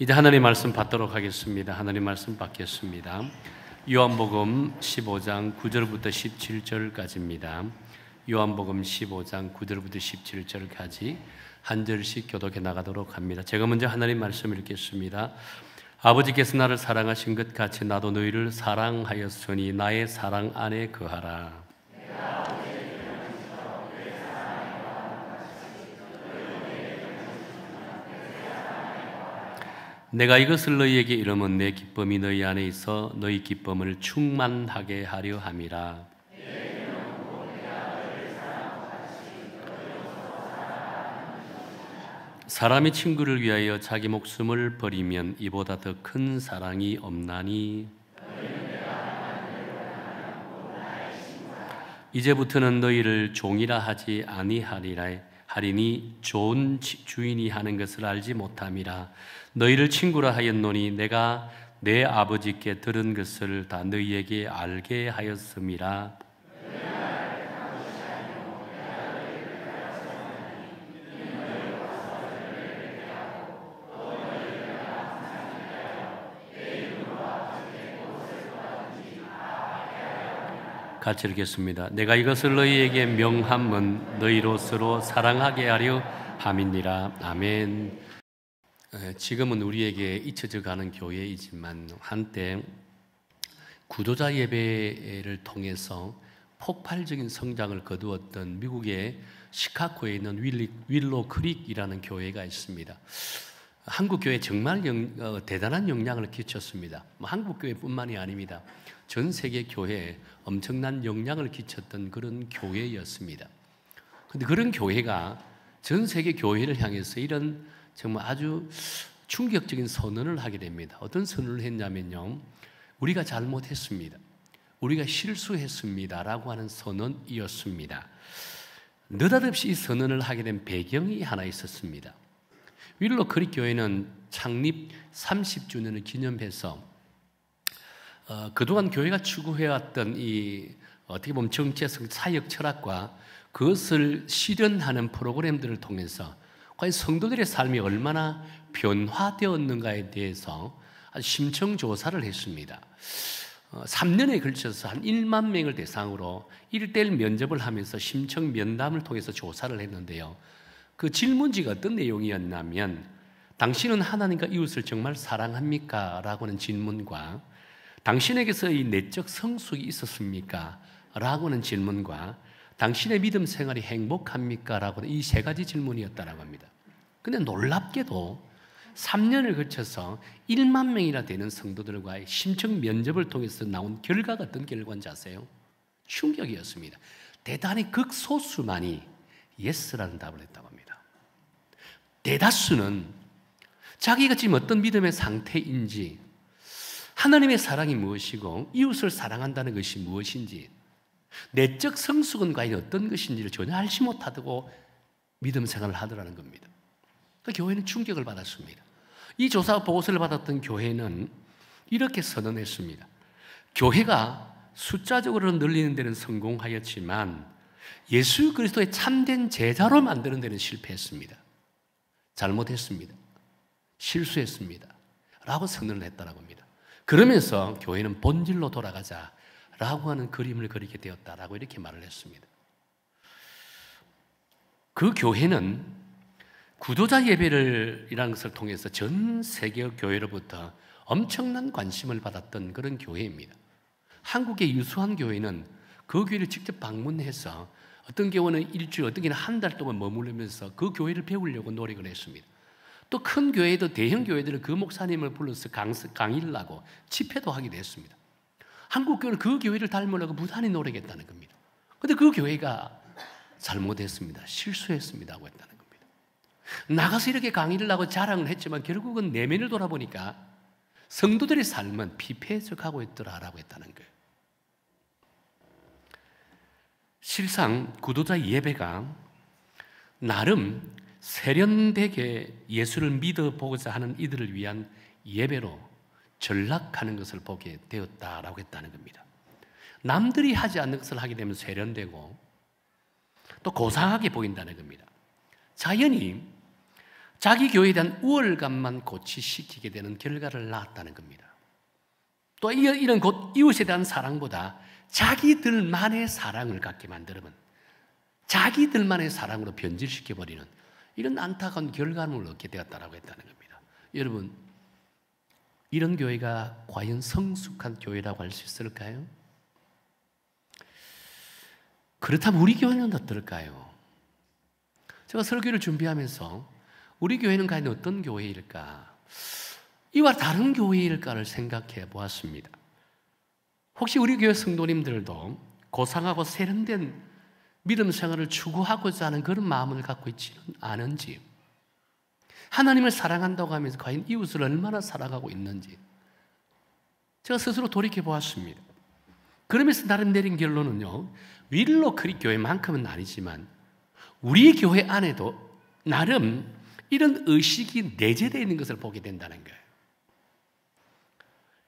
이제 하나님 말씀 받도록 하겠습니다. 하나님 말씀 받겠습니다. 요한복음 15장 9절부터 17절까지입니다. 요한복음 15장 9절부터 17절까지 한 절씩 교독해 나가도록 합니다. 제가 먼저 하나님 말씀 읽겠습니다. 아버지께서 나를 사랑하신 것 같이 나도 너희를 사랑하였으니 나의 사랑 안에 거하라. 내가 이것을 너희에게 이르면 내 기쁨이 너희 안에 있어 너희 기쁨을 충만하게 하려 함이라. 사람이 친구를 위하여 자기 목숨을 버리면 이보다 더 큰 사랑이 없나니. 이제부터는 너희를 종이라 하지 아니하리니 좋은 주인이 하는 것을 알지 못함이라. 너희를 친구라 하였노니 내가 내 아버지께 들은 것을 다 너희에게 알게 하였음이라. 같이 읽겠습니다. 내가 이것을 너희에게 명함은 너희로 서로 사랑하게 하려 함이니라. 아멘. 지금은 우리에게 잊혀져 가는 교회이지만 한때 구도자 예배를 통해서 폭발적인 성장을 거두었던 미국의 시카고에 있는 윌로 크릭이라는 교회가 있습니다. 한국 교회에 정말 대단한 영향을 끼쳤습니다. 한국 교회뿐만이 아닙니다. 전 세계 교회에 엄청난 영향을 끼쳤던 그런 교회였습니다. 그런데 그런 교회가 전 세계 교회를 향해서 이런 정말 아주 충격적인 선언을 하게 됩니다. 어떤 선언을 했냐면요, 우리가 잘못했습니다, 우리가 실수했습니다 라고 하는 선언이었습니다. 느닷없이 이 선언을 하게 된 배경이 하나 있었습니다. 윌로 크릭 교회는 창립 30주년을 기념해서 그동안 교회가 추구해왔던 이 어떻게 보면 정체성, 사역 철학과 그것을 실현하는 프로그램들을 통해서 과연 성도들의 삶이 얼마나 변화되었는가에 대해서 아주 심층 조사를 했습니다. 3년에 걸쳐서 한 1만 명을 대상으로 1:1 면접을 하면서 심층 면담을 통해서 조사를 했는데요. 그 질문지가 어떤 내용이었냐면, 당신은 하나님과 이웃을 정말 사랑합니까? 라고 하는 질문과, 당신에게서 이 내적 성숙이 있었습니까? 라고 하는 질문과, 당신의 믿음 생활이 행복합니까? 라고 하는 이 세 가지 질문이었다고 합니다. 근데 놀랍게도 3년을 거쳐서 1만 명이나 되는 성도들과의 심층 면접을 통해서 나온 결과가 어떤 결과인지 아세요? 충격이었습니다. 대단히 극소수만이 예스라는 답을 했다고 합니다. 대다수는 자기가 지금 어떤 믿음의 상태인지, 하나님의 사랑이 무엇이고 이웃을 사랑한다는 것이 무엇인지, 내적 성숙은 과연 어떤 것인지를 전혀 알지 못하고 믿음 생활을 하더라는 겁니다. 그러니까 교회는 충격을 받았습니다. 이 조사 보고서를 받았던 교회는 이렇게 선언했습니다. 교회가 숫자적으로 늘리는 데는 성공하였지만 예수 그리스도의 참된 제자로 만드는 데는 실패했습니다. 잘못했습니다. 실수했습니다. 라고 선언을 했다고 합니다. 그러면서 교회는 본질로 돌아가자라고 하는 그림을 그리게 되었다라고 이렇게 말을 했습니다. 그 교회는 구도자 예배라는 것을 통해서 전 세계 교회로부터 엄청난 관심을 받았던 그런 교회입니다. 한국의 유수한 교회는 그 교회를 직접 방문해서 어떤 경우는 일주일, 어떤 경우는 한 달 동안 머무르면서 그 교회를 배우려고 노력을 했습니다. 또 큰 교회도 대형 교회들은 그 목사님을 불러서 강의를 하고 집회도 하기도 했습니다. 한국 교회는 그 교회를 닮으려고 무단히 노력했다는 겁니다. 그런데 그 교회가 잘못했습니다, 실수했습니다고 했다는 겁니다. 나가서 이렇게 강의를 하고 자랑을 했지만 결국은 내면을 돌아보니까 성도들의 삶은 피폐해져 가고 있더라라고 했다는 거예요. 실상 구도자 예배가 나름 세련되게 예수를 믿어보고자 하는 이들을 위한 예배로 전락하는 것을 보게 되었다라고 했다는 겁니다. 남들이 하지 않는 것을 하게 되면 세련되고 또 고상하게 보인다는 겁니다. 자연히 자기 교회에 대한 우월감만 고취시키게 되는 결과를 낳았다는 겁니다. 또 이런 곧 이웃에 대한 사랑보다 자기들만의 사랑을 갖게 만들면 자기들만의 사랑으로 변질시켜버리는 이런 안타까운 결과물을 얻게 되었다고 했다는 겁니다. 여러분, 이런 교회가 과연 성숙한 교회라고 할 수 있을까요? 그렇다면 우리 교회는 어떨까요? 제가 설교를 준비하면서 우리 교회는 과연 어떤 교회일까? 이와 다른 교회일까를 생각해 보았습니다. 혹시 우리 교회 성도님들도 고상하고 세련된 믿음 생활을 추구하고자 하는 그런 마음을 갖고 있지는 않은지, 하나님을 사랑한다고 하면서 과연 이웃을 얼마나 사랑하고 있는지 제가 스스로 돌이켜 보았습니다. 그러면서 나름 내린 결론은요, 윌로 크릭 교회만큼은 아니지만 우리 교회 안에도 나름 이런 의식이 내재되어 있는 것을 보게 된다는 거예요.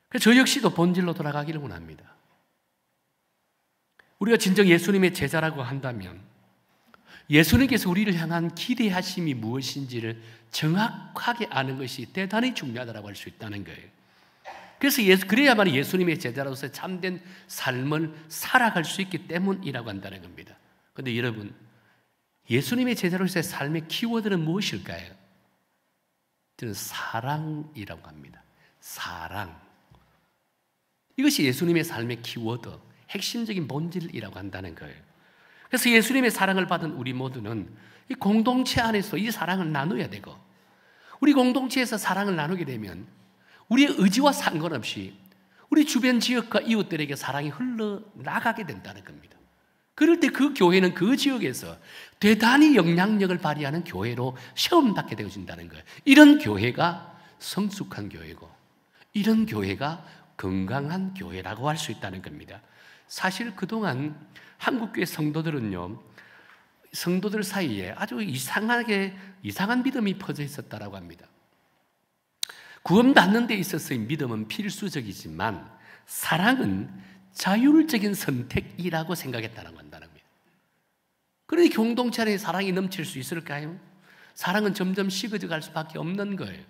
그래서 저 역시도 본질로 돌아가기를 원합니다. 우리가 진정 예수님의 제자라고 한다면 예수님께서 우리를 향한 기대하심이 무엇인지를 정확하게 아는 것이 대단히 중요하다고 할 수 있다는 거예요. 그래서 그래야만 예수님의 제자로서 참된 삶을 살아갈 수 있기 때문이라고 한다는 겁니다. 그런데 여러분, 예수님의 제자로서의 삶의 키워드는 무엇일까요? 저는 사랑이라고 합니다. 사랑. 이것이 예수님의 삶의 키워드, 핵심적인 본질이라고 한다는 거예요. 그래서 예수님의 사랑을 받은 우리 모두는 이 공동체 안에서 이 사랑을 나눠야 되고, 우리 공동체에서 사랑을 나누게 되면 우리의 의지와 상관없이 우리 주변 지역과 이웃들에게 사랑이 흘러나가게 된다는 겁니다. 그럴 때 그 교회는 그 지역에서 대단히 영향력을 발휘하는 교회로 시험받게 되어진다는 거예요. 이런 교회가 성숙한 교회고, 이런 교회가 건강한 교회라고 할 수 있다는 겁니다. 사실 그동안 한국교회 성도들은요, 성도들 사이에 아주 이상한 믿음이 퍼져 있었다라고 합니다. 구원받는 데 있어서의 믿음은 필수적이지만 사랑은 자율적인 선택이라고 생각했다는 건다는 겁니다. 그러니 공동체 안에 사랑이 넘칠 수 있을까요? 사랑은 점점 식어져 갈 수밖에 없는 거예요.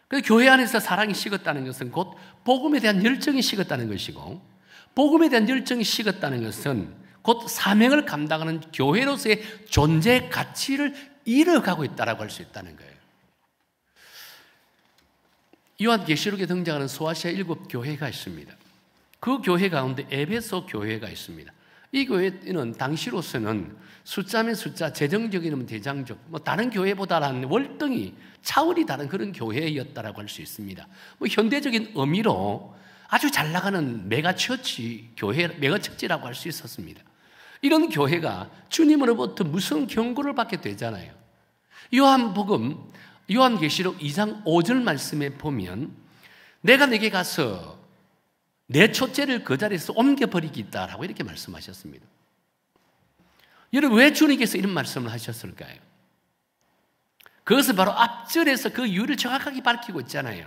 그래서 교회 안에서 사랑이 식었다는 것은 곧 복음에 대한 열정이 식었다는 것이고, 복음에 대한 열정이 식었다는 것은 곧 사명을 감당하는 교회로서의 존재 가치를 잃어가고 있다고 할 수 있다는 거예요. 요한계시록에 등장하는 소아시아 7교회가 있습니다. 그 교회 가운데 에베소 교회가 있습니다. 이 교회는 당시로서는 숫자면 숫자, 재정적이면 대장적, 다른 교회보다는 월등히 차원이 다른 그런 교회였다라고 할 수 있습니다. 현대적인 의미로 아주 잘 나가는 메가처치 교회, 메가처치라고 할 수 있었습니다. 이런 교회가 주님으로부터 무슨 경고를 받게 되잖아요. 요한계시록 2장 5절 말씀에 보면 내가 내게 가서 내 촛대를 그 자리에서 옮겨버리겠다라고 이렇게 말씀하셨습니다. 여러분, 왜 주님께서 이런 말씀을 하셨을까요? 그것은 바로 앞절에서 그 이유를 정확하게 밝히고 있잖아요.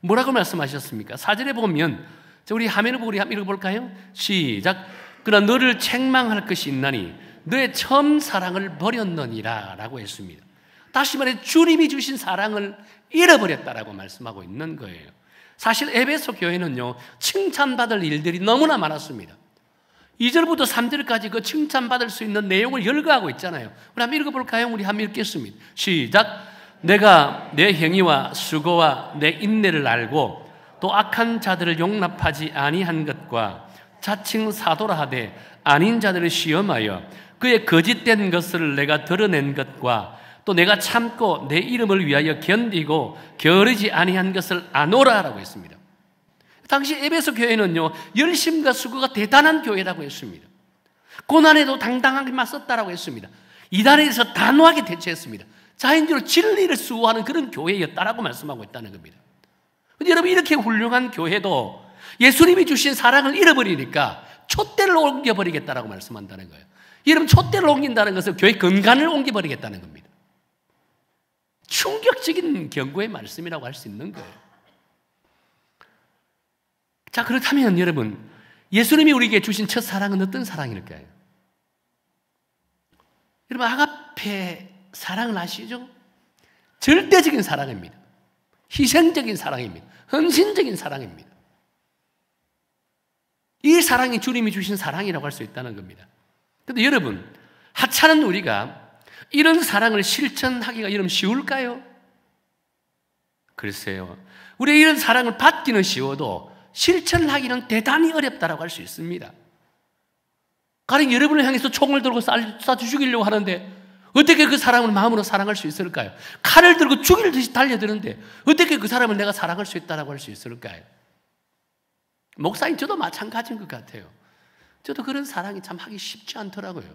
뭐라고 말씀하셨습니까? 4절에 보면, 우리 화면을 보고 우리 한번 읽어볼까요? 시작. 그러나 너를 책망할 것이 있나니 너의 처음 사랑을 버렸느니라 라고 했습니다. 다시 말해 주님이 주신 사랑을 잃어버렸다라고 말씀하고 있는 거예요. 사실 에베소 교회는요, 칭찬받을 일들이 너무나 많았습니다. 2절부터 3절까지 그 칭찬받을 수 있는 내용을 열거하고 있잖아요. 우리 한번 읽어볼까요? 우리 한번 읽겠습니다. 시작. 내가 내 행위와 수고와 내 인내를 알고 또 악한 자들을 용납하지 아니한 것과 자칭 사도라 하되 아닌 자들을 시험하여 그의 거짓된 것을 내가 드러낸 것과 또 내가 참고 내 이름을 위하여 견디고 게으르지 아니한 것을 아노라라고 했습니다. 당시 에베소 교회는요, 열심과 수고가 대단한 교회라고 했습니다. 고난에도 당당하게 맞섰다라고 했습니다. 이단에 대해서 단호하게 대처했습니다. 자연적으로 진리를 수호하는 그런 교회였다라고 말씀하고 있다는 겁니다. 근데 여러분, 이렇게 훌륭한 교회도 예수님이 주신 사랑을 잃어버리니까 촛대를 옮겨버리겠다라고 말씀한다는 거예요. 여러분, 촛대를 옮긴다는 것은 교회 근간을 옮겨버리겠다는 겁니다. 충격적인 경고의 말씀이라고 할 수 있는 거예요. 자, 그렇다면 여러분, 예수님이 우리에게 주신 첫 사랑은 어떤 사랑일까요? 여러분, 아가페 사랑을 아시죠? 절대적인 사랑입니다. 희생적인 사랑입니다. 헌신적인 사랑입니다. 이 사랑이 주님이 주신 사랑이라고 할 수 있다는 겁니다. 그런데 여러분, 하찮은 우리가 이런 사랑을 실천하기가 여러분 쉬울까요? 글쎄요. 우리가 이런 사랑을 받기는 쉬워도 실천하기는 대단히 어렵다고 할 수 있습니다. 가령 여러분을 향해서 총을 들고 쏴 죽이려고 하는데 어떻게 그 사람을 마음으로 사랑할 수 있을까요? 칼을 들고 죽일 듯이 달려드는데 어떻게 그 사람을 내가 사랑할 수 있다고 할 수 있을까요? 목사님, 저도 마찬가지인 것 같아요. 저도 그런 사랑이 참 하기 쉽지 않더라고요.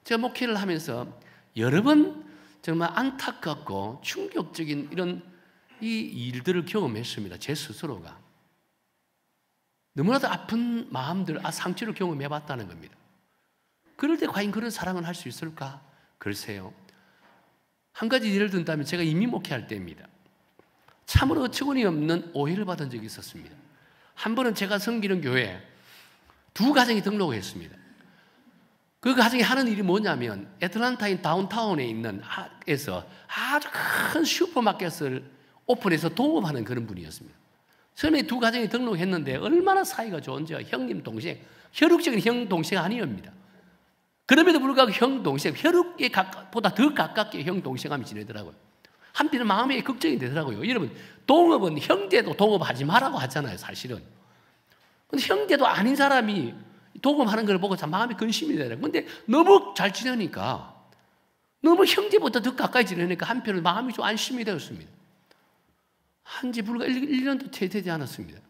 제가 목회를 하면서 여러 번 정말 안타깝고 충격적인 이런 이 일들을 경험했습니다. 제 스스로가. 너무나도 아픈 마음들, 상처를 경험해봤다는 겁니다. 그럴 때 과연 그런 사랑을 할 수 있을까? 글쎄요. 한 가지 예를 든다면 제가 이미 목회할 때입니다. 참으로 어처구니 없는 오해를 받은 적이 있었습니다. 한 번은 제가 섬기는 교회에 두 가정이 등록을 했습니다. 그 가정이 하는 일이 뭐냐면 애틀랜타인 다운타운에 있는 에서 아주 큰 슈퍼마켓을 오픈해서 동업하는 그런 분이었습니다. 처음에 두 가정이 등록했는데 얼마나 사이가 좋은지 형님 동생, 혈육적인 형 동생 아니옵니다. 그럼에도 불구하고 형 동생, 혈육에 보다 더 가깝게 형 동생함이 지내더라고요. 한편은 마음에 걱정이 되더라고요. 여러분, 동업은 형제도 동업하지 말라고 하잖아요, 사실은. 근데 형제도 아닌 사람이 동업하는 걸 보고 참 마음이 근심이 되더라고요. 근데 너무 잘 지내니까, 너무 형제보다 더 가까이 지내니까 한편은 마음이 좀 안심이 되었습니다. 한지 불과 1년도 채 되지 않았습니다.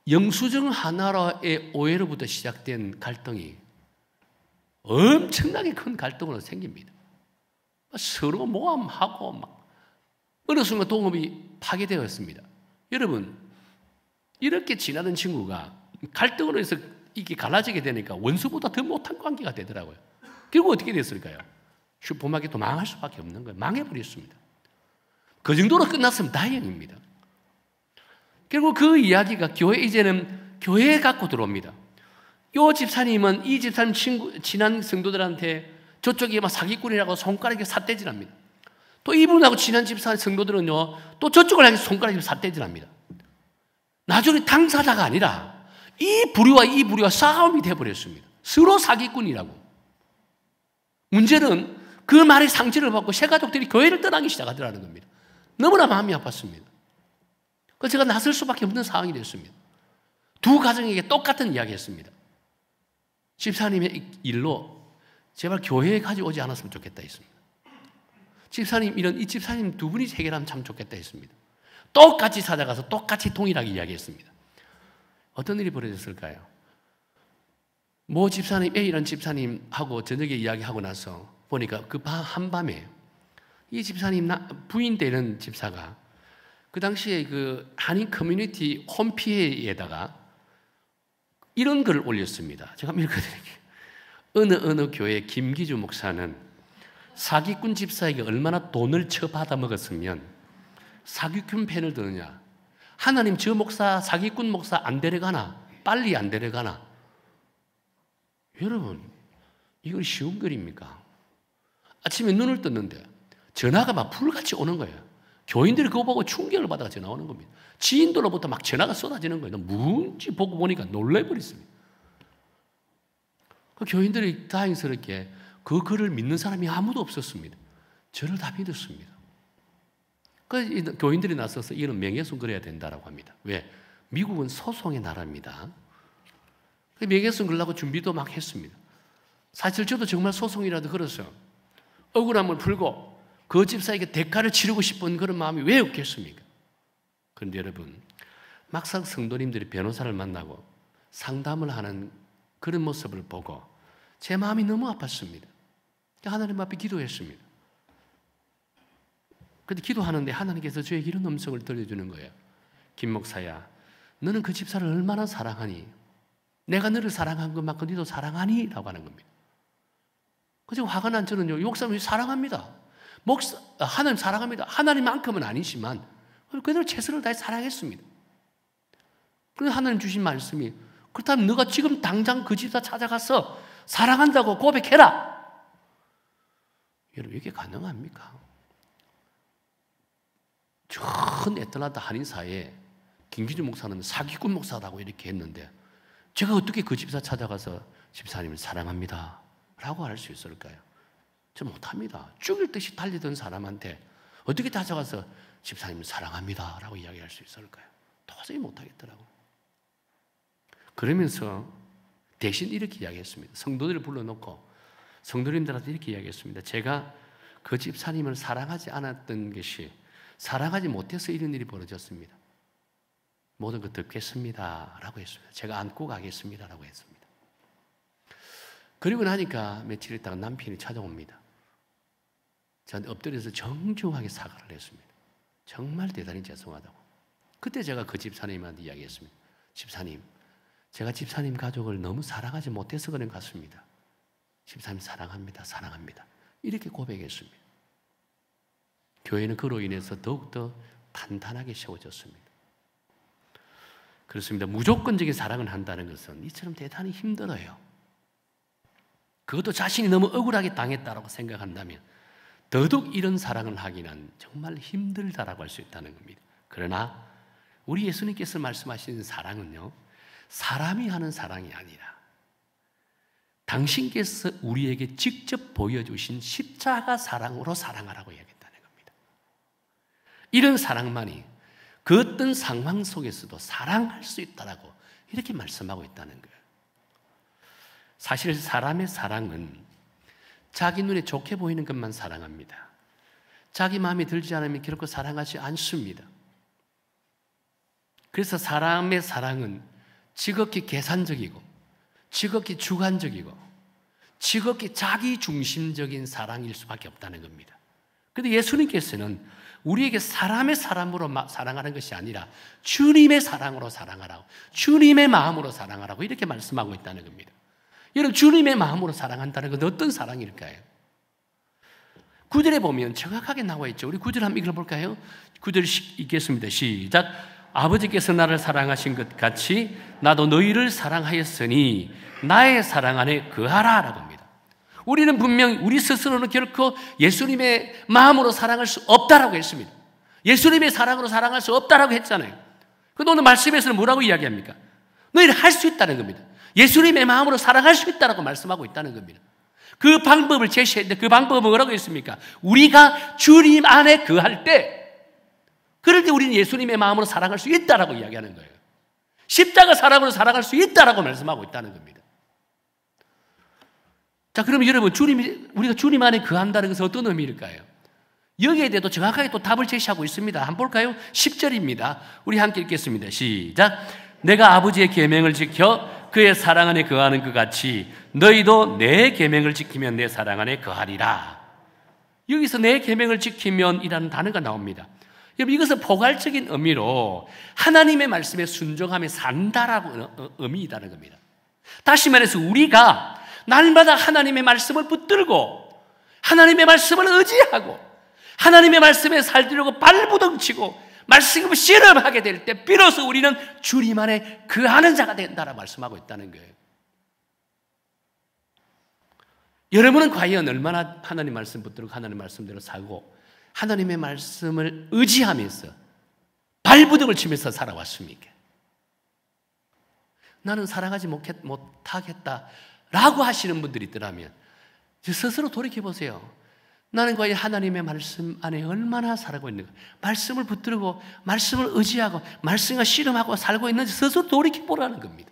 영수증 하나의 오해로부터 시작된 갈등이 엄청나게 큰 갈등으로 생깁니다. 서로 모함하고 막 어느 순간 동업이 파괴되었습니다. 여러분, 이렇게 지나던 친구가 갈등으로 해서 이게 갈라지게 되니까 원수보다 더 못한 관계가 되더라고요. 결국 어떻게 됐을까요? 슈퍼마켓도 망할 수밖에 없는 거예요. 망해버렸습니다. 그 정도로 끝났으면 다행입니다. 결국 그 이야기가 이제는 교회에 갖고 들어옵니다. 이 집사님은 이 집사님 친한 성도들한테 저쪽이 막 사기꾼이라고 손가락에 삿대질합니다. 또 이분하고 친한 집사 성도들은요, 또 저쪽을 향해서 손가락에 삿대질합니다. 나중에 당사자가 아니라 이 부류와 싸움이 되어버렸습니다. 서로 사기꾼이라고. 문제는 그 말에 상처를 받고 새 가족들이 교회를 떠나기 시작하더라는 겁니다. 너무나 마음이 아팠습니다. 그래서 제가 나설 수밖에 없는 상황이 됐습니다. 두 가정에게 똑같은 이야기 했습니다. 집사님의 일로 제발 교회에 가져오지 않았으면 좋겠다 했습니다. 이 집사님 두 분이 해결하면 참 좋겠다 했습니다. 똑같이 찾아가서 똑같이 동일하게 이야기했습니다. 어떤 일이 벌어졌을까요? 모 집사님, A라는 집사님하고 저녁에 이야기하고 나서 보니까 그 한밤에 이 집사님 부인 되는 집사가 그 당시에 그 한인 커뮤니티 홈페이지에다가 이런 글을 올렸습니다. 제가 한번 읽어드릴게요. 어느 교회 김기주 목사는 사기꾼 집사에게 얼마나 돈을 처받아 먹었으면 사기꾼 편을 드느냐. 하나님 저 목사 사기꾼 목사 안 데려가나? 빨리 안 데려가나? 여러분, 이건 쉬운 글입니까? 아침에 눈을 떴는데 전화가 막 불같이 오는 거예요. 교인들이 그거 보고 충격을 받아가 전화 오는 겁니다. 지인들로부터 막 전화가 쏟아지는 거예요. 뭔지 보고 보니까 놀라버렸습니다. 그 교인들이 다행스럽게 그 글을 믿는 사람이 아무도 없었습니다. 저를 다 믿었습니다. 그 교인들이 나서서 이런 명예훼손 걸어야 된다고 합니다. 왜? 미국은 소송의 나라입니다. 명예훼손 걸려고 준비도 막 했습니다. 사실 저도 정말 소송이라도 걸었어요. 억울함을 풀고 그 집사에게 대가를 치르고 싶은 그런 마음이 왜 없겠습니까? 그런데 여러분, 막상 성도님들이 변호사를 만나고 상담을 하는 그런 모습을 보고 제 마음이 너무 아팠습니다. 하나님 앞에 기도했습니다. 그런데 기도하는데 하나님께서 저에게 이런 음성을 들려주는 거예요. 김 목사야, 너는 그 집사를 얼마나 사랑하니? 내가 너를 사랑한 것만큼 너도 사랑하니? 라고 하는 겁니다. 그래서 화가 난 저는요, 이 목사님 사랑합니다. 하나님 사랑합니다. 하나님만큼은 아니지만 그대로 최선을 다해 사랑했습니다. 그래서 하나님 주신 말씀이, 그렇다면 너가 지금 당장 그 집사 찾아가서 사랑한다고 고백해라. 여러분, 이게 가능합니까? 전 애틀란타 한인사에 김기준 목사는 사기꾼 목사라고 이렇게 했는데 제가 어떻게 그 집사 찾아가서 집사님을 사랑합니다 라고 할 수 있을까요? 저 못합니다. 죽일 듯이 달리던 사람한테 어떻게 찾아가서 집사님을 사랑합니다 라고 이야기할 수 있을까요? 도저히 못하겠더라고요. 그러면서 대신 이렇게 이야기했습니다. 성도들을 불러놓고 성도님들한테 이렇게 이야기했습니다. 제가 그 집사님을 사랑하지 않았던 것이 사랑하지 못해서 이런 일이 벌어졌습니다. 모든 것 듣겠습니다 라고 했습니다. 제가 안고 가겠습니다 라고 했습니다. 그리고 나니까 며칠 있다가 남편이 찾아옵니다. 저한테 엎드려서 정중하게 사과를 했습니다. 정말 대단히 죄송하다고. 그때 제가 그 집사님한테 이야기했습니다. 집사님, 제가 집사님 가족을 너무 사랑하지 못해서 그런 것 같습니다. 집사님 사랑합니다. 사랑합니다. 이렇게 고백했습니다. 교회는 그로 인해서 더욱더 탄탄하게 세워졌습니다. 그렇습니다. 무조건적인 사랑을 한다는 것은 이처럼 대단히 힘들어요. 그것도 자신이 너무 억울하게 당했다고 생각한다면 더더욱 이런 사랑을 하기는 정말 힘들다라고 할 수 있다는 겁니다. 그러나 우리 예수님께서 말씀하시는 사랑은요, 사람이 하는 사랑이 아니라 당신께서 우리에게 직접 보여주신 십자가 사랑으로 사랑하라고 이야기했다는 겁니다. 이런 사랑만이 그 어떤 상황 속에서도 사랑할 수 있다라고 이렇게 말씀하고 있다는 거예요. 사실 사람의 사랑은 자기 눈에 좋게 보이는 것만 사랑합니다. 자기 마음에 들지 않으면 결코 사랑하지 않습니다. 그래서 사람의 사랑은 지극히 계산적이고 지극히 주관적이고 지극히 자기중심적인 사랑일 수밖에 없다는 겁니다. 그런데 예수님께서는 우리에게 사람의 사람으로 사랑하는 것이 아니라 주님의 사랑으로 사랑하라고, 주님의 마음으로 사랑하라고 이렇게 말씀하고 있다는 겁니다. 여러분, 주님의 마음으로 사랑한다는 건 어떤 사랑일까요? 9절에 보면 정확하게 나와 있죠. 우리 9절 한번 읽어볼까요? 9절 읽겠습니다. 시작. 아버지께서 나를 사랑하신 것 같이 나도 너희를 사랑하였으니 나의 사랑 안에 거하라 라고 합니다. 우리는 분명히 우리 스스로는 결코 예수님의 마음으로 사랑할 수 없다라고 했습니다. 예수님의 사랑으로 사랑할 수 없다라고 했잖아요. 그런데 오늘 말씀에서는 뭐라고 이야기합니까? 너희는 할 수 있다는 겁니다. 예수님의 마음으로 사랑할 수 있다라고 말씀하고 있다는 겁니다. 그 방법을 제시했는데 그 방법은 뭐라고 했습니까? 우리가 주님 안에 거할 때, 그럴 때 우리는 예수님의 마음으로 사랑할 수 있다라고 이야기하는 거예요. 십자가 사랑으로 사랑할 수 있다라고 말씀하고 있다는 겁니다. 자, 그러면 여러분, 우리가 주님 안에 거한다는 것은 어떤 의미일까요? 여기에 대해서 정확하게 또 답을 제시하고 있습니다. 한번 볼까요? 10절입니다. 우리 함께 읽겠습니다. 시작. 내가 아버지의 계명을 지켜 그의 사랑 안에 거하는 것 같이 너희도 내 계명을 지키면 내 사랑 안에 거하리라. 여기서 내 계명을 지키면 이라는 단어가 나옵니다. 여러분, 이것은 포괄적인 의미로 하나님의 말씀에 순종하며 산다라고 의미이다는 겁니다. 다시 말해서 우리가 날마다 하나님의 말씀을 붙들고 하나님의 말씀을 의지하고 하나님의 말씀에 살려고 발부둥치고 말씀을 실험하게 될 때 비로소 우리는 주님 안에 거하는 자가 된다라고 말씀하고 있다는 거예요. 여러분은 과연 얼마나 하나님 말씀 붙들고 하나님 말씀대로 살고 하나님의 말씀을 의지하면서 발부둥을 치면서 살아왔습니까? 나는 사랑하지 못하겠다라고 하시는 분들이 있더라면 스스로 돌이켜보세요. 나는 과연 하나님의 말씀 안에 얼마나 살고 있는가? 말씀을 붙들고 말씀을 의지하고 말씀과 씨름하고 살고 있는지 스스로 돌이켜보라는 겁니다.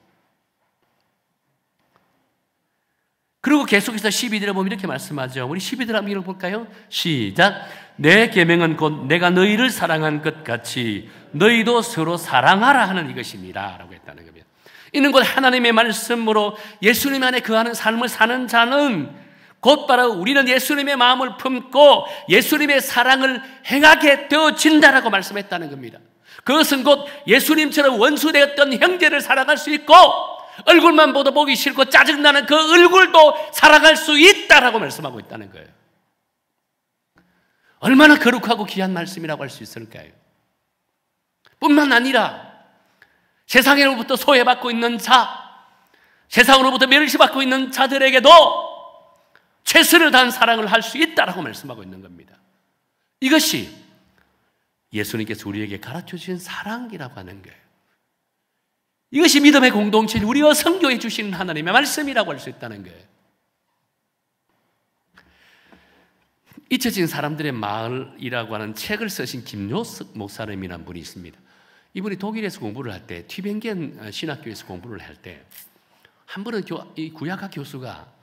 그리고 계속해서 12절에 보면 이렇게 말씀하죠. 우리 12절 한번 읽어볼까요? 시작. 내 계명은 곧 내가 너희를 사랑한 것 같이 너희도 서로 사랑하라 하는 이것입니다 라고 했다는 겁니다. 이는 곧 하나님의 말씀으로 예수님 안에 거하는 삶을 사는 자는 곧바로 우리는 예수님의 마음을 품고 예수님의 사랑을 행하게 되어진다라고 말씀했다는 겁니다. 그것은 곧 예수님처럼 원수되었던 형제를 사랑할 수 있고 얼굴만 보도 보기 싫고 짜증나는 그 얼굴도 사랑할 수 있다라고 말씀하고 있다는 거예요. 얼마나 거룩하고 귀한 말씀이라고 할 수 있을까요? 뿐만 아니라 세상으로부터 소외받고 있는 자, 세상으로부터 멸시받고 있는 자들에게도 최선을 다한 사랑을 할 수 있다라고 말씀하고 있는 겁니다. 이것이 예수님께서 우리에게 가르쳐 주신 사랑이라고 하는 거예요. 이것이 믿음의 공동체인 우리와 성교해 주시는 하나님의 말씀이라고 할 수 있다는 거예요. 잊혀진 사람들의 마을이라고 하는 책을 쓰신 김요석 목사님이라는 분이 있습니다. 이분이 독일에서 공부를 할 때, 튜빙겐 신학교에서 공부를 할 때, 한 번은 이 구약학 교수가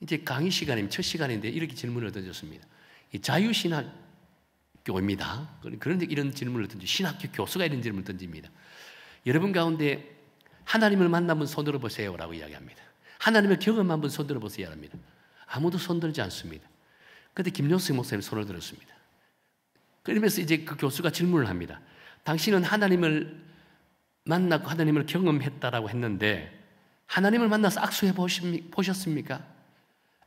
이제 강의 시간이면 첫 시간인데 이렇게 질문을 던졌습니다. 이 자유신학교입니다. 그런데 이런 질문을 신학교 교수가 이런 질문을 던집니다. 여러분 가운데 하나님을 만나면 손 들어보세요 라고 이야기합니다. 하나님을 경험한 분 손 들어보세요 합니다. 아무도 손 들지 않습니다. 그런데 김용수 목사님 손을 들었습니다. 그러면서 이제 그 교수가 질문을 합니다. 당신은 하나님을 만나고 하나님을 경험했다라고 했는데 하나님을 만나서 악수해 보셨습니까?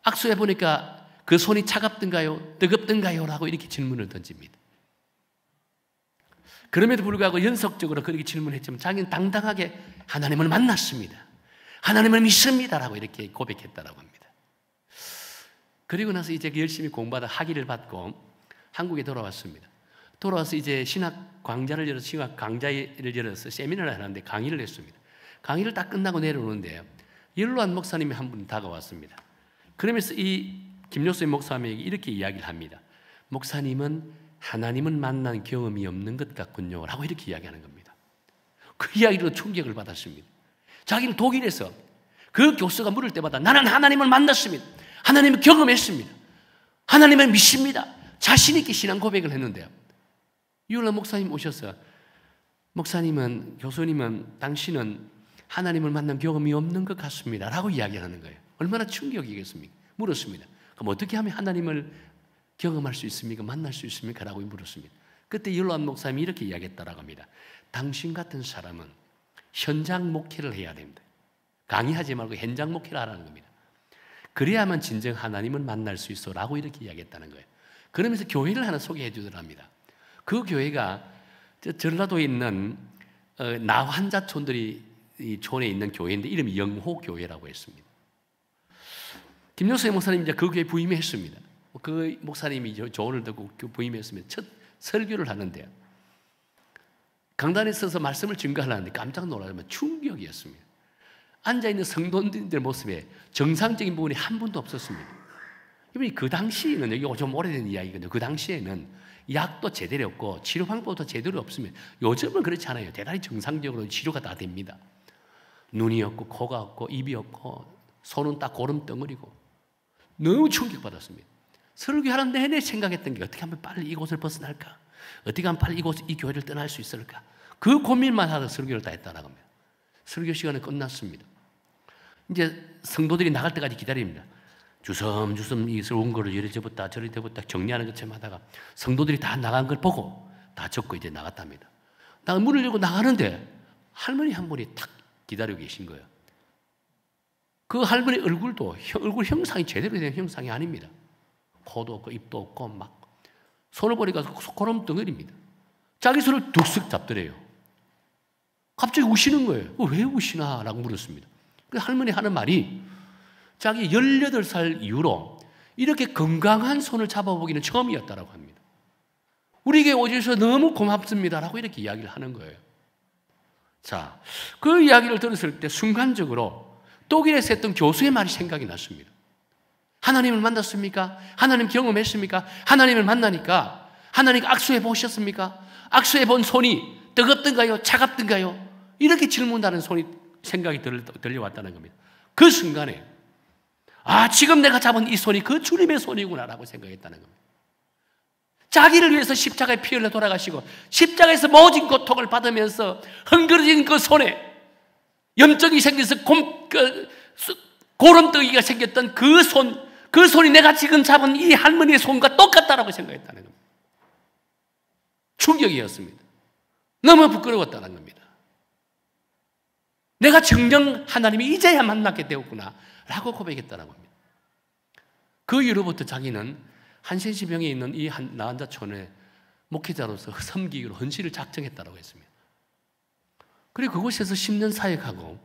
악수해 보니까 그 손이 차갑던가요? 뜨겁던가요? 라고 이렇게 질문을 던집니다. 그럼에도 불구하고 연속적으로 그렇게 질문했지만 자기는 당당하게 하나님을 만났습니다. 하나님을 믿습니다라고 이렇게 고백했다라고 합니다. 그리고 나서 이제 열심히 공부하다 학위를 받고 한국에 돌아왔습니다. 돌아와서 이제 신학 강좌를 열어서 신학 강좌를 열어서 세미나를 하는데 강의를 했습니다. 강의를 딱 끝나고 내려오는데 연로한 목사님이 한 분 다가왔습니다. 그러면서 이 김요셉 목사님에게 이렇게 이야기를 합니다. 목사님은 하나님을 만난 경험이 없는 것 같군요 라고 이렇게 이야기하는 겁니다. 그 이야기로 충격을 받았습니다. 자기는 독일에서 그 교수가 물을 때마다 나는 하나님을 만났습니다. 하나님을 경험했습니다. 하나님을 믿습니다. 자신 있게 신앙 고백을 했는데요. 이올라 목사님 오셔서 목사님은, 교수님은 당신은 하나님을 만난 경험이 없는 것 같습니다 라고 이야기하는 거예요. 얼마나 충격이겠습니까? 물었습니다. 그럼 어떻게 하면 하나님을 경험할 수 있습니까? 만날 수 있습니까? 라고 물었습니다. 그때 율로한 목사님이 이렇게 이야기했다라고 합니다. 당신 같은 사람은 현장 목회를 해야 됩니다. 강의하지 말고 현장 목회를 하라는 겁니다. 그래야만 진정 하나님을 만날 수 있어 라고 이렇게 이야기했다는 거예요. 그러면서 교회를 하나 소개해 주더랍니다. 그 교회가 전라도에 있는 나환자촌들이 이 촌에 있는 교회인데 이름이 영호교회라고 했습니다. 김용수 목사님이 이제 그 교회에 부임했습니다. 그 목사님이 조언을 듣고 부임했습니다. 첫 설교를 하는데요. 강단에 서서 말씀을 증거하려는데 깜짝 놀라면 충격이었습니다. 앉아있는 성도님들 모습에 정상적인 부분이 한 분도 없었습니다. 이분이 그 당시에는, 여기 좀 오래된 이야기거든요. 그 당시에는 약도 제대로 없고 치료 방법도 제대로 없으면 요즘은 그렇지 않아요. 대단히 정상적으로 치료가 다 됩니다. 눈이 없고 코가 없고 입이 없고 손은 딱 고름덩어리고 너무 충격받았습니다. 설교하는 내내 생각했던 게 어떻게 하면 빨리 이곳을 벗어날까? 어떻게 하면 빨리 이 교회를 떠날 수 있을까? 그 고민만 하다 설교를 다 했다라고 합니다. 설교 시간은 끝났습니다. 이제 성도들이 나갈 때까지 기다립니다. 주섬주섬 이 원고를 이리 접었다 저리 접었다 정리하는 것처럼 하다가 성도들이 다 나간 걸 보고 다 접고 이제 나갔답니다. 문을 열고 나가는데 할머니 한 분이 탁 기다리고 계신 거예요. 그 할머니 얼굴도 얼굴 형상이 제대로 된 형상이 아닙니다. 코도 없고 입도 없고 막 손을 보니까 고름 덩어리입니다. 자기 손을 둑쓱 잡더래요. 갑자기 우시는 거예요. 왜 우시나? 라고 물었습니다. 그 할머니 하는 말이 자기 18살 이후로 이렇게 건강한 손을 잡아보기는 처음이었다라고 합니다. 우리에게 오셔서 너무 고맙습니다 라고 이렇게 이야기를 하는 거예요. 자, 그 이야기를 들었을 때 순간적으로 독일에서 했던 교수의 말이 생각이 났습니다. 하나님을 만났습니까? 하나님 경험했습니까? 하나님을 만나니까 하나님과 악수해 보셨습니까? 악수해 본 손이 뜨겁던가요? 차갑던가요? 이렇게 질문하는 생각이 들려왔다는 겁니다. 그 순간에 지금 내가 잡은 이 손이 그 주님의 손이구나 라고 생각했다는 겁니다. 자기를 위해서 십자가에 피 흘려 돌아가시고 십자가에서 모진 고통을 받으면서 헝그러진 그 손에 염증이 생겨서 고름덩이가 생겼던 그 손이 내가 지금 잡은 이 할머니의 손과 똑같다라고 생각했다는 겁니다. 충격이었습니다. 너무 부끄러웠다는 겁니다. 내가 정녕 하나님이 이제야 만나게 되었구나 라고 고백했다는 겁니다. 그 이후로부터 자기는 한센시병에 있는 이 나환자촌에 목회자로서 섬기기로 헌신을 작정했다고 했습니다. 그리고 그곳에서 10년 사역하고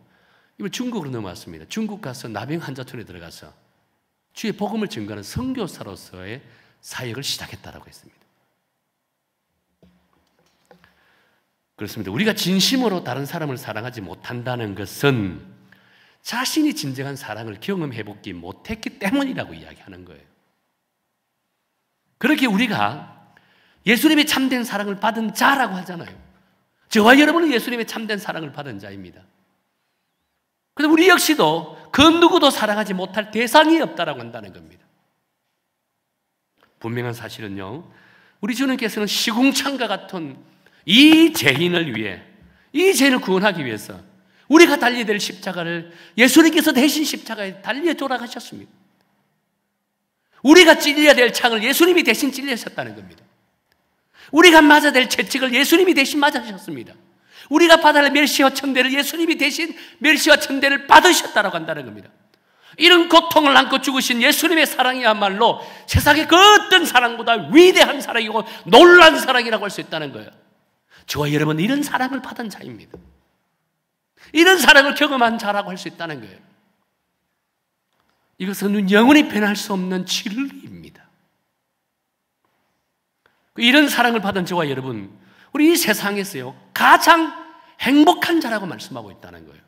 이번 중국으로 넘어왔습니다. 중국 가서 나병 환자촌에 들어가서 주의 복음을 증거하는 선교사로서의 사역을 시작했다고 했습니다. 그렇습니다. 우리가 진심으로 다른 사람을 사랑하지 못한다는 것은 자신이 진정한 사랑을 경험해보지 못했기 때문이라고 이야기하는 거예요. 그렇게 우리가 예수님의 참된 사랑을 받은 자라고 하잖아요. 저와 여러분은 예수님의 참된 사랑을 받은 자입니다. 그래서 우리 역시도 그 누구도 사랑하지 못할 대상이 없다라고 한다는 겁니다. 분명한 사실은요, 우리 주님께서는 시궁창과 같은 이 죄인을 위해, 이 죄인을 구원하기 위해서 우리가 달려야 될 십자가를 예수님께서 대신 십자가에 달려 돌아가셨습니다. 우리가 찔려야 될 창을 예수님이 대신 찔리셨다는 겁니다. 우리가 맞아야 될 채찍을 예수님이 대신 맞으셨습니다. 우리가 받아야 할 멸시와 천대를 예수님이 대신 멸시와 천대를 받으셨다고 한다는 겁니다. 이런 고통을 안고 죽으신 예수님의 사랑이야말로 세상의 그 어떤 사랑보다 위대한 사랑이고 놀라운 사랑이라고 할 수 있다는 거예요. 저와 여러분은 이런 사랑을 받은 자입니다. 이런 사랑을 경험한 자라고 할 수 있다는 거예요. 이것은 영원히 변할 수 없는 진리입니다. 이런 사랑을 받은 저와 여러분, 우리 이 세상에서요 가장 행복한 자라고 말씀하고 있다는 거예요.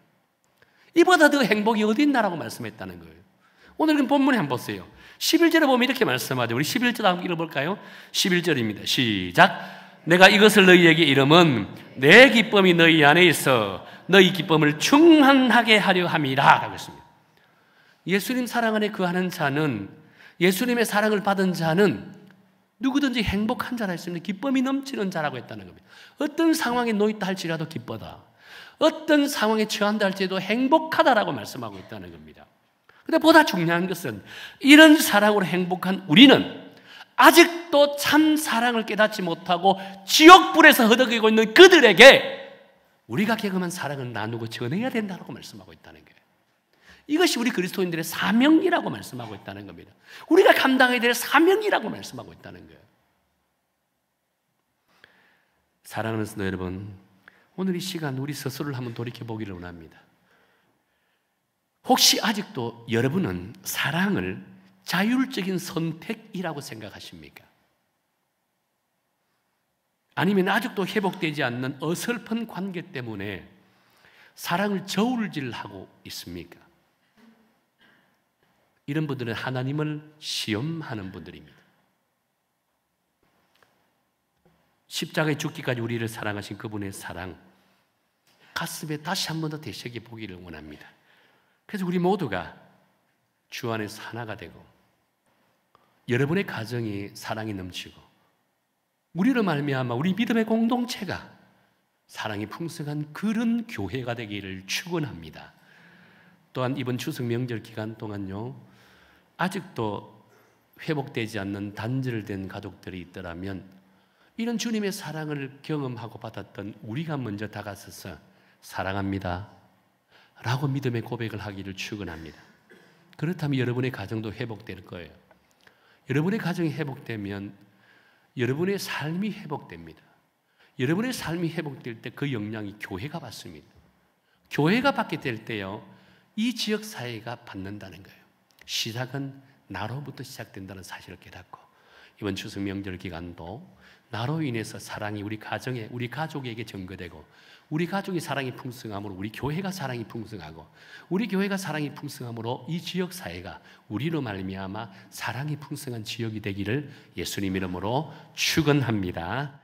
이보다 더 행복이 어디 있나라고 말씀했다는 거예요. 오늘 그 본문에 한번 보세요. 11절에 보면 이렇게 말씀하죠. 우리 11절 한번 읽어볼까요? 11절입니다. 시작. 내가 이것을 너희에게 이름은 내 기쁨이 너희 안에 있어 너희 기쁨을 충만하게 하려 함이라 라고 했습니다. 예수님 사랑 안에 거하는 자는, 예수님의 사랑을 받은 자는 누구든지 행복한 자라 했습니다. 기쁨이 넘치는 자라고 했다는 겁니다. 어떤 상황에 놓였다 할지라도 기쁘다, 어떤 상황에 처한다 할지라도 행복하다라고 말씀하고 있다는 겁니다. 그런데 보다 중요한 것은 이런 사랑으로 행복한 우리는 아직도 참 사랑을 깨닫지 못하고 지옥불에서 허덕이고 있는 그들에게 우리가 경험한 사랑을 나누고 전해야 된다고 말씀하고 있다는 거예요. 이것이 우리 그리스도인들의 사명이라고 말씀하고 있다는 겁니다. 우리가 감당해야 될 사명이라고 말씀하고 있다는 거예요. 사랑하는 성도 여러분, 오늘 이 시간 우리 스스로를 한번 돌이켜보기를 원합니다. 혹시 아직도 여러분은 사랑을 자율적인 선택이라고 생각하십니까? 아니면 아직도 회복되지 않는 어설픈 관계 때문에 사랑을 저울질하고 있습니까? 이런 분들은 하나님을 시험하는 분들입니다. 십자가에 죽기까지 우리를 사랑하신 그분의 사랑, 가슴에 다시 한 번 더 되새겨 보기를 원합니다. 그래서 우리 모두가 주 안에서 하나가 되고 여러분의 가정이 사랑이 넘치고 우리로 말미암아 우리 믿음의 공동체가 사랑이 풍성한 그런 교회가 되기를 축원합니다. 또한 이번 추석 명절 기간 동안요, 아직도 회복되지 않는 단절된 가족들이 있더라면 이런 주님의 사랑을 경험하고 받았던 우리가 먼저 다가서서 사랑합니다 라고 믿음의 고백을 하기를 축원합니다. 그렇다면 여러분의 가정도 회복될 거예요. 여러분의 가정이 회복되면 여러분의 삶이 회복됩니다. 여러분의 삶이 회복될 때 그 영향이 교회가 받습니다. 교회가 받게 될 때요, 이 지역 사회가 받는다는 거예요. 시작은 나로부터 시작된다는 사실을 깨닫고 이번 추석 명절 기간도 나로 인해서 사랑이 우리 가정에, 우리 가족에게 전거되고 우리 가족이 사랑이 풍성함으로 우리 교회가 사랑이 풍성하고 우리 교회가 사랑이 풍성함으로 이 지역 사회가 우리로 말미암아 사랑이 풍성한 지역이 되기를 예수님 이름으로 축원합니다.